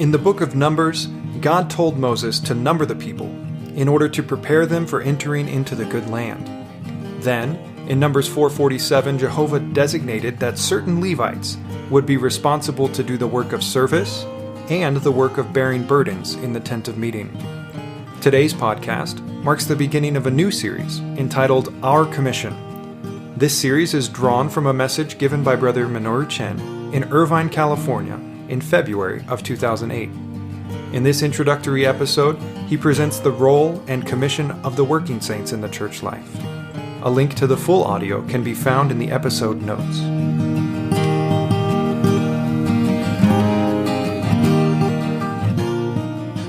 In the book of Numbers, God told Moses to number the people in order to prepare them for entering into the good land. Then, in Numbers 4:47, Jehovah designated that certain Levites would be responsible to do the work of service and the work of bearing burdens in the tent of meeting. Today's podcast marks the beginning of a new series entitled Our Commission. This series is drawn from a message given by Brother Minoru Chen in Irvine, California in February of 2008. In this introductory episode, he presents the role and commission of the working saints in the church life. A link to the full audio can be found in the episode notes.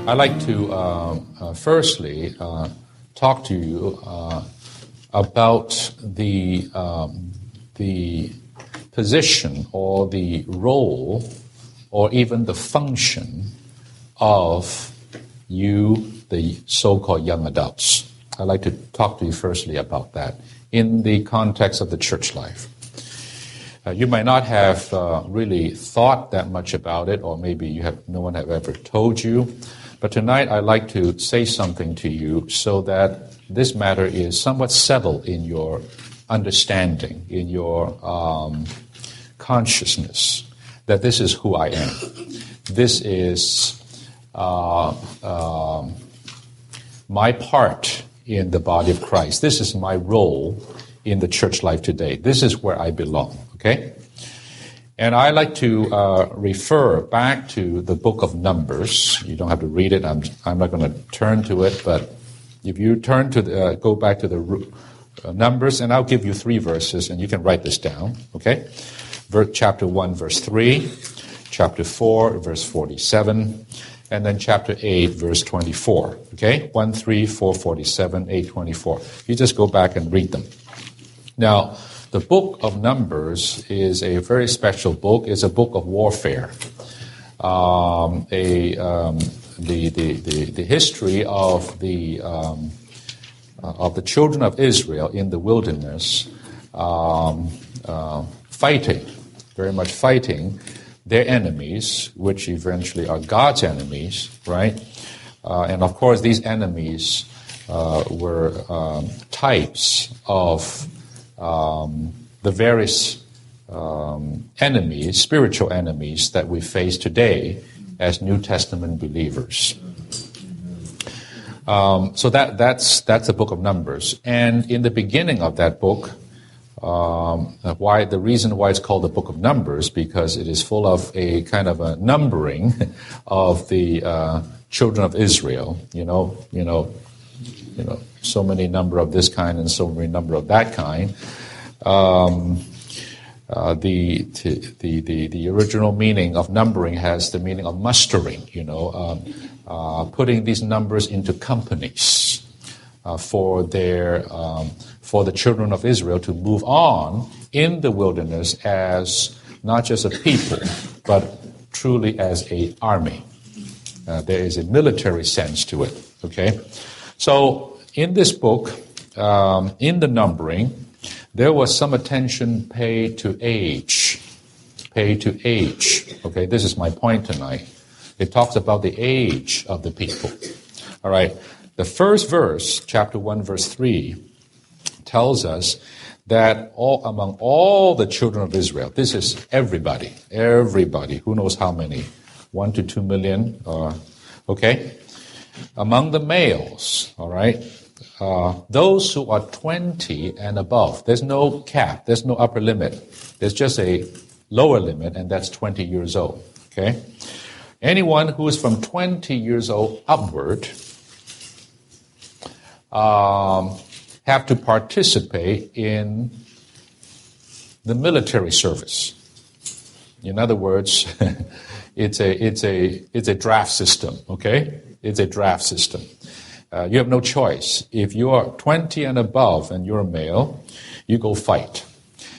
I'd like to firstly talk to you about the position or the role or even the function of you, the so-called young adults. I'd like to talk to you firstly about that in the context of the church life. You might not have really thought that much about it, or maybe no one have ever told you. But tonight I'd like to say something to you so that this matter is somewhat settled in your understanding, in your consciousness, that this is who I am. This is my part in the body of Christ. This is my role in the church life today. This is where I belong, okay? And I like to refer back to the book of Numbers. You don't have to read it. I'm not going to turn to it, but if you turn to go back to the Numbers, and I'll give you 3 verses, and you can write this down, okay? Chapter 1, verse 3, chapter 4, verse 47, and then chapter 8, verse 24, okay? 1, 3, 4, 47, 8, 24. You just go back and read them. Now, the book of Numbers is a very special book. It's a book of warfare. The history of the children of Israel in the wilderness, fighting, very much fighting their enemies, which eventually are God's enemies, right? And of course, these enemies were types of the various enemies, spiritual enemies that we face today as New Testament believers. So that's the book of Numbers. And in the beginning of that book, the reason why it's called the book of Numbers, because it is full of a kind of a numbering of the children of Israel. You know, so many number of this kind and so many number of that kind. The original meaning of numbering has the meaning of mustering. Putting these numbers into companies for the children of Israel to move on in the wilderness as not just a people, but truly as an army. There is a military sense to it. Okay. So in this book, in the numbering, there was some attention paid to age. Okay, this is my point tonight. It talks about the age of the people. All right. The first verse, chapter 1, verse 3, tells us that among all the children of Israel, this is everybody, who knows how many, 1 to 2 million, okay? Among the males, all right, those who are 20 and above, there's no cap, there's no upper limit. There's just a lower limit, and that's 20 years old, okay? Anyone who is from 20 years old upward have to participate in the military service. In other words, it's a draft system, okay? It's a draft system. You have no choice. If you are 20 and above and you're a male, you go fight.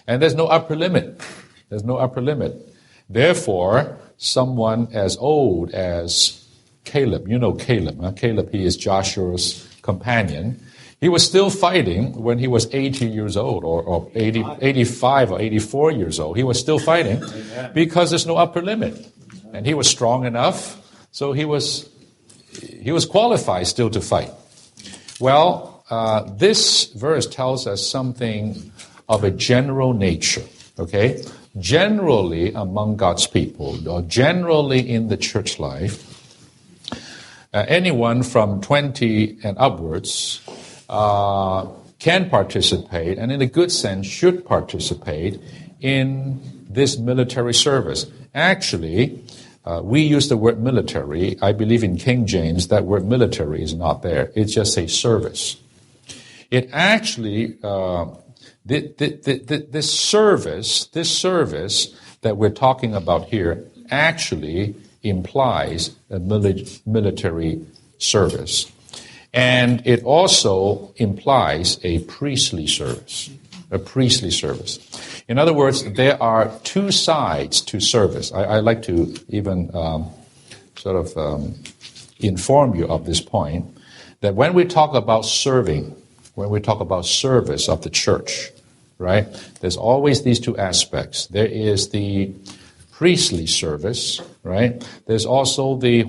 And there's no upper limit. Therefore, someone as old as Caleb, you know Caleb, huh? Caleb, he is Joshua's companion. He was still fighting when he was 80 years old or 85 or 84 years old. He was still fighting because there's no upper limit. And he was strong enough So he was qualified still to fight. Well, this verse tells us something of a general nature, okay? Generally among God's people, or generally in the church life, anyone from 20 and upwards can participate, and in a good sense should participate in this military service. Actually, we use the word military. I believe in King James that word military is not there. It's just a service. It actually, this service that we're talking about here actually implies a military service. And it also implies a priestly service. A priestly service. In other words, there are two sides to service. I like to even inform you of this point, that when we talk about serving, when we talk about service of the church, right, there's always these two aspects. There is the priestly service, right? There's also the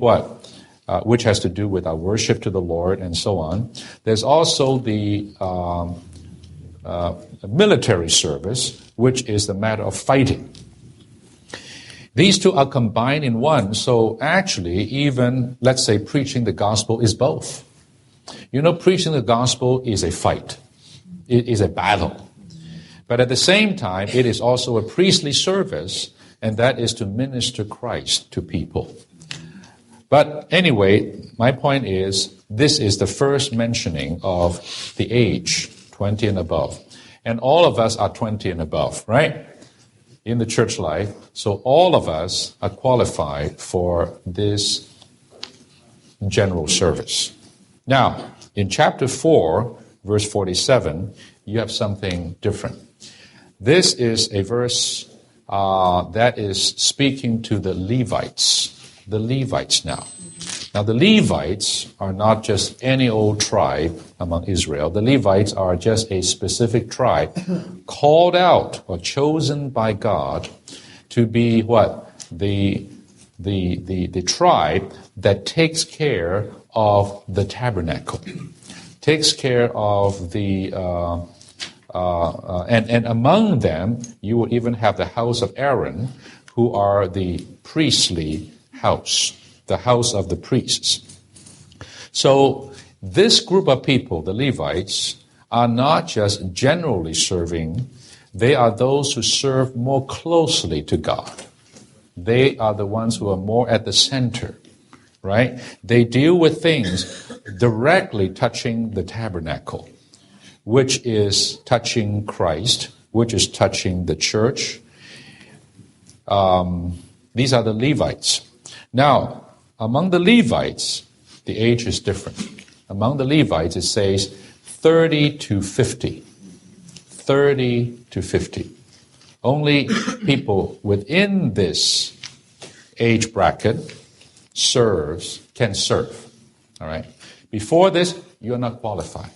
which has to do with our worship to the Lord and so on. There's also the military service, which is the matter of fighting. These two are combined in one, so actually even, let's say, preaching the gospel is both. Preaching the gospel is a fight. It is a battle. But at the same time, it is also a priestly service, and that is to minister Christ to people. But anyway, my point is, this is the first mentioning of the age, 20 and above. And all of us are 20 and above, right? In the church life. So all of us are qualified for this general service. Now, in chapter 4, verse 47, you have something different. This is a verse that is speaking to the Levites. The Levites now. Now, the Levites are not just any old tribe among Israel. The Levites are just a specific tribe called out or chosen by God to be the tribe that takes care of the tabernacle, takes care of the and among them you will even have the house of Aaron, who are the priestly house, the house of the priests. So this group of people, the Levites, are not just generally serving, they are those who serve more closely to God. They are the ones who are more at the center, right? They deal with things directly touching the tabernacle, which is touching Christ, which is touching the church. These are the Levites. Now, among the Levites, the age is different. Among the Levites, it says 30 to 50. 30 to 50. Only people within this age bracket can serve. All right? Before this, you're not qualified.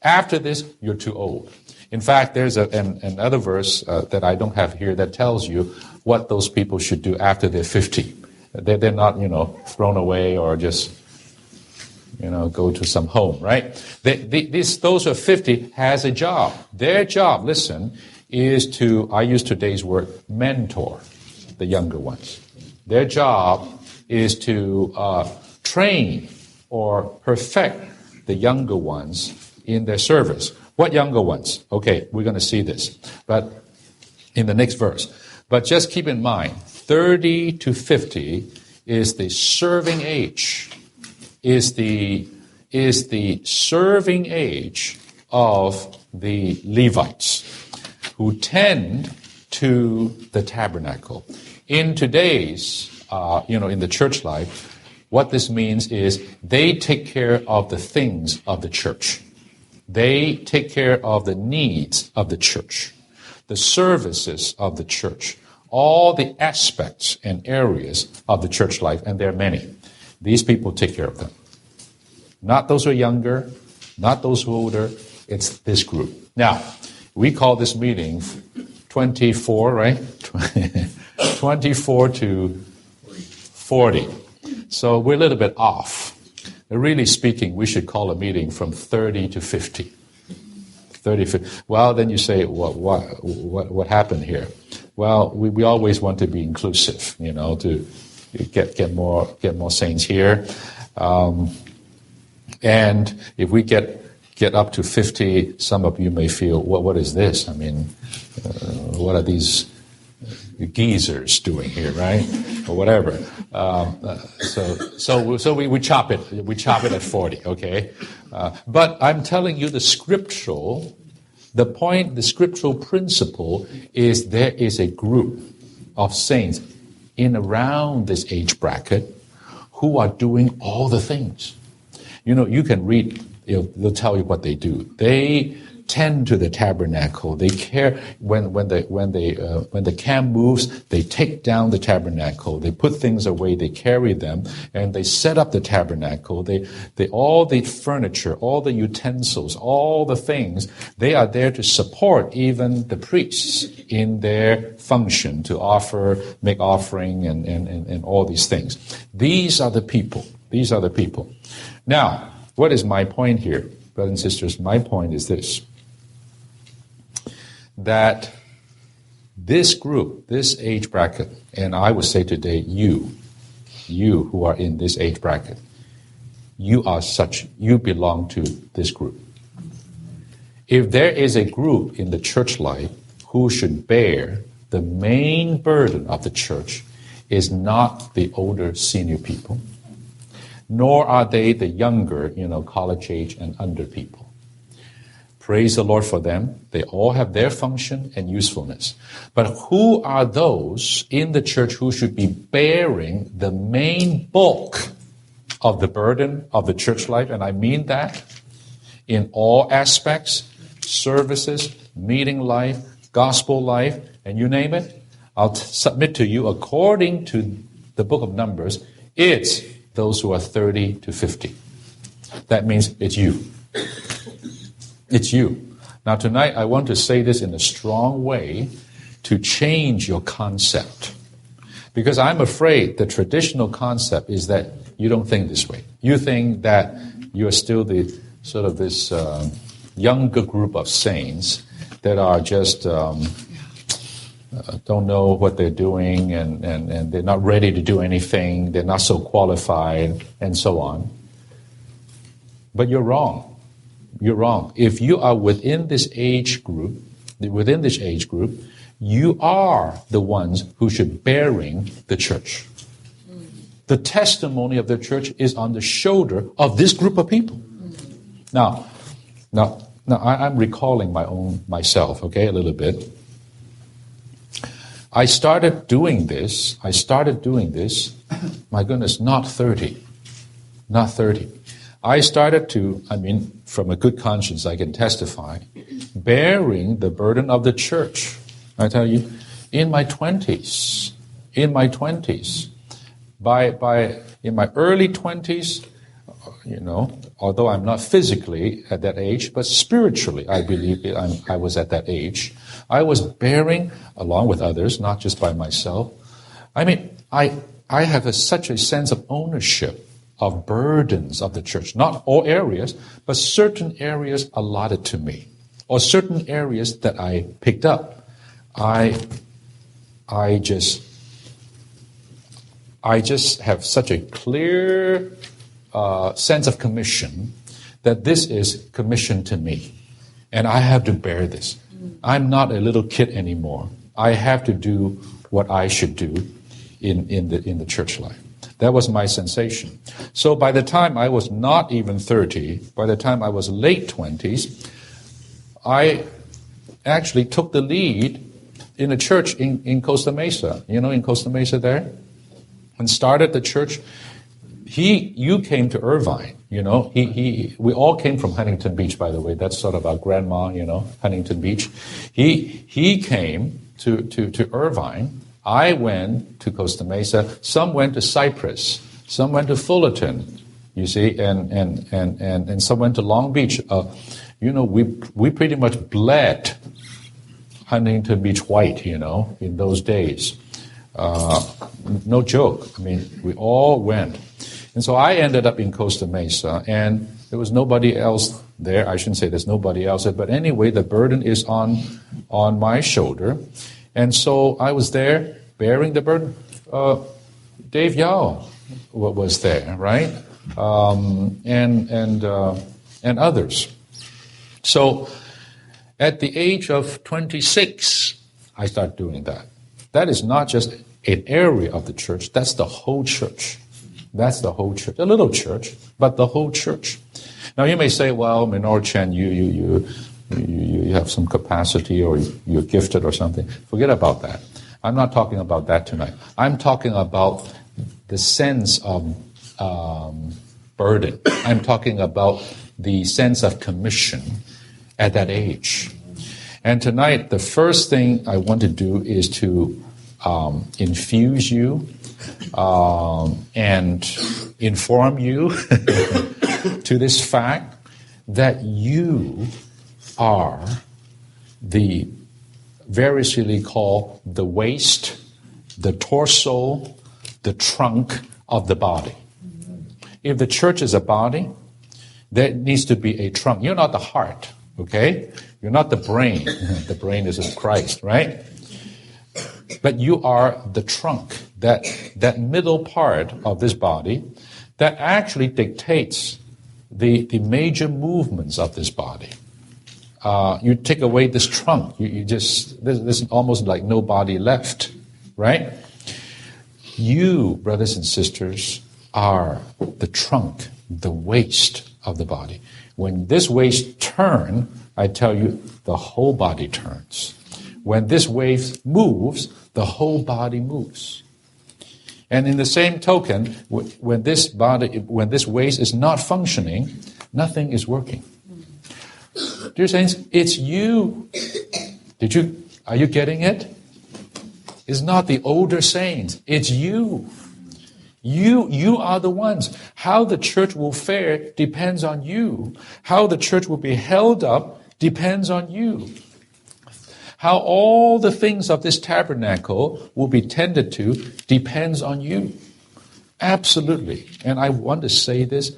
After this, you're too old. In fact, there's another verse that I don't have here that tells you what those people should do after they're 50. They're not, thrown away or just, go to some home, right? Those who are 50 has a job. Their job, listen, is to, I use today's word, mentor the younger ones. Their job is to train or perfect the younger ones in their service. What younger ones? Okay, we're going to see this, but in the next verse. But just keep in mind, 30 to 50 is the serving age, is the serving age of the Levites, who tend to the tabernacle. In today's, in the church life, what this means is they take care of the things of the church. They take care of the needs of the church, the services of the church, all the aspects and areas of the church life, and there are many. These people take care of them. Not those who are younger, not those who are older, it's this group. Now, we call this meeting 24, right? 24 to 40. So we're a little bit off. Really speaking, we should call a meeting from 30 to 50. 30, 50. Well, then you say, what happened here? Well, we always want to be inclusive, to get more saints here. And if we get up to 50, some of you may feel, what is this? I mean, what are these geezers doing here, right? Or whatever. So we chop it. We chop it at 40, okay? But I'm telling you the scriptural principle is there is a group of saints in around this age bracket who are doing all the things. You can read, they'll tell you what they do. They tend to the tabernacle. They care when the camp moves, they take down the tabernacle. They put things away, they carry them, and they set up the tabernacle. They all the furniture, all the utensils, all the things, they are there to support even the priests in their function to make offering and all these things. These are the people. These are the people. Now, what is my point here, brothers and sisters? My point is this: that this group, this age bracket, and I would say today, you who are in this age bracket, you belong to this group. If there is a group in the church life who should bear the main burden of the church, is not the older senior people, nor are they the younger, college age and under people. Praise the Lord for them. They all have their function and usefulness. But who are those in the church who should be bearing the main bulk of the burden of the church life? And I mean that in all aspects, services, meeting life, gospel life, and you name it. I'll submit to you, according to the book of Numbers, it's those who are 30 to 50. That means it's you. It's you. Now tonight I want to say this in a strong way to change your concept. Because I'm afraid the traditional concept is that you don't think this way. You think that you're still the sort of this younger group of saints that are just don't know what they're doing and they're not ready to do anything. They're not so qualified and so on. But you're wrong. You're wrong. If you are within this age group, you are the ones who should bearing the church. The testimony of the church is on the shoulder of this group of people. Now, I'm recalling myself, okay, a little bit. I started doing this, my goodness, not 30. I started to, from a good conscience, I can testify, bearing the burden of the church. I tell you, in my 20s, in my early 20s, although I'm not physically at that age, but spiritually, I believe I was at that age. I was bearing, along with others, not just by myself. I have such a sense of ownership of burdens of the church. Not all areas, but certain areas allotted to me, or certain areas that I picked up. I just have such a clear sense of commission that this is commissioned to me, and I have to bear this. I'm not a little kid anymore. I have to do what I should do in the church life. That was my sensation. So by the time I was not even 30, by the time I was late 20s, I actually took the lead in a church in Costa Mesa, in Costa Mesa there, and started the church. You came to Irvine, we all came from Huntington Beach, by the way. That's sort of our grandma, Huntington Beach. He came to Irvine. I went to Costa Mesa. Some went to Cypress. Some went to Fullerton, you see, and some went to Long Beach. We pretty much bled Huntington Beach white, in those days. No joke. We all went. And so I ended up in Costa Mesa, and there was nobody else there. I shouldn't say there's nobody else there, but anyway, the burden is on my shoulder. And so I was there bearing the burden. Dave Yao was there, right? And others. So at the age of 26, I started doing that. That is not just an area of the church, that's the whole church. That's the whole church. A little church, but the whole church. Now you may say, well, Minor Chen, you have some capacity or you're gifted or something. Forget about that. I'm not talking about that tonight. I'm talking about the sense of burden. I'm talking about the sense of commission at that age. And tonight, the first thing I want to do is to infuse you and inform you to this fact that you are the variously called the waist, the torso, the trunk of the body. If the church is a body, there needs to be a trunk. You're not the heart, okay? You're not the brain. The brain is in Christ, right? But you are the trunk, that middle part of this body that actually dictates the major movements of this body. You take away this trunk, there's almost like no body left, right? You, brothers and sisters, are the trunk, the waist of the body. When this waist turns, I tell you, the whole body turns. When this waist moves, the whole body moves. And in the same token, when this waist is not functioning, nothing is working. Dear saints, it's you. Are you getting it? It's not the older saints. It's you. You are the ones. How the church will fare depends on you. How the church will be held up depends on you. How all the things of this tabernacle will be tended to depends on you. Absolutely. And I want to say this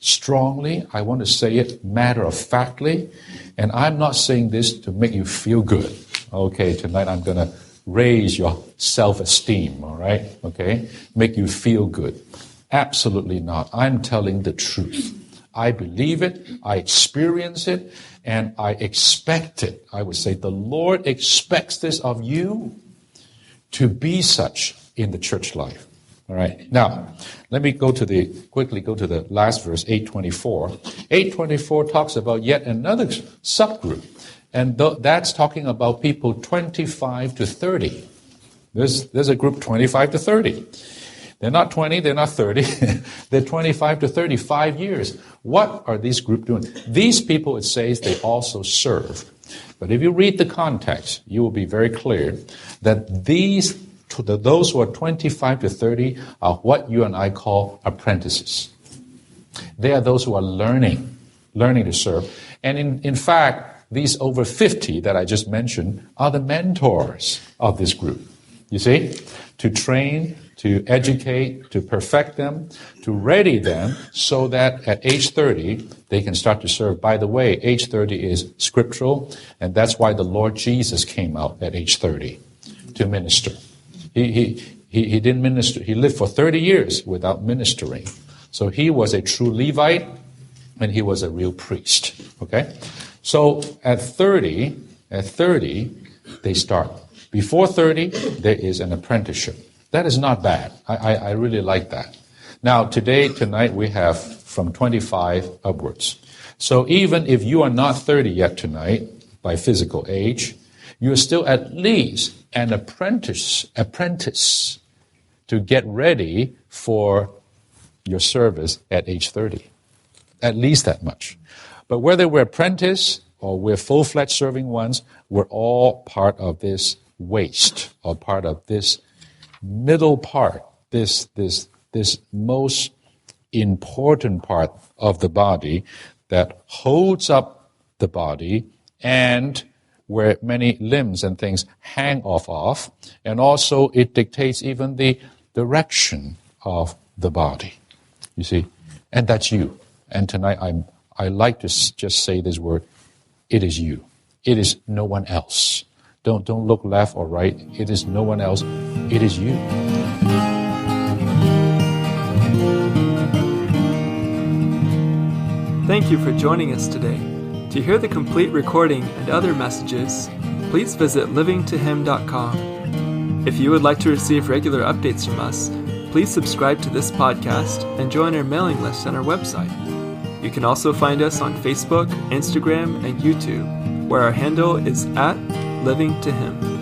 strongly. I want to say it matter-of-factly. And I'm not saying this to make you feel good. Okay, tonight I'm going to raise your self-esteem, all right? Okay? Make you feel good. Absolutely not. I'm telling the truth. I believe it, I experience it, and I expect it. I would say the Lord expects this of you to be such in the church life. All right. Now, let me quickly go to the last verse, 8:24. 8:24 talks about yet another subgroup. And that's talking about people 25 to 30. There's a group 25 to 30. They're not 20, they're not 30. They're 25 to 35 years. What are these groups doing? These people, it says, they also serve. But if you read the context, you will be very clear that those who are 25 to 30 are what you and I call apprentices. They are those who are learning to serve. And in fact, these over 50 that I just mentioned are the mentors of this group. You see? To train, to educate, to perfect them, to ready them so that at age 30, they can start to serve. By the way, age 30 is scriptural, and that's why the Lord Jesus came out at age 30 to minister. He didn't minister. He lived for 30 years without ministering. So he was a true Levite, and he was a real priest. Okay? So at 30, they start. Before 30, there is an apprenticeship. That is not bad. I really like that. Now, tonight, we have from 25 upwards. So even if you are not 30 yet tonight, by physical age, you are still at least an apprentice to get ready for your service at age 30. At least that much. But whether we're apprentice or we're full-fledged serving ones, we're all part of this waist, or part of this middle part, this most important part of the body that holds up the body and where many limbs and things hang off of, and also it dictates even the direction of the body. You see? And that's you. And tonight I like to just say this word, it is you. It is no one else. Don't look left or right. It is no one else. It is you. Thank you for joining us today. To hear the complete recording and other messages, please visit livingtohim.com. If you would like to receive regular updates from us, please subscribe to this podcast and join our mailing list on our website. You can also find us on Facebook, Instagram, and YouTube, where our handle is @livingtohim.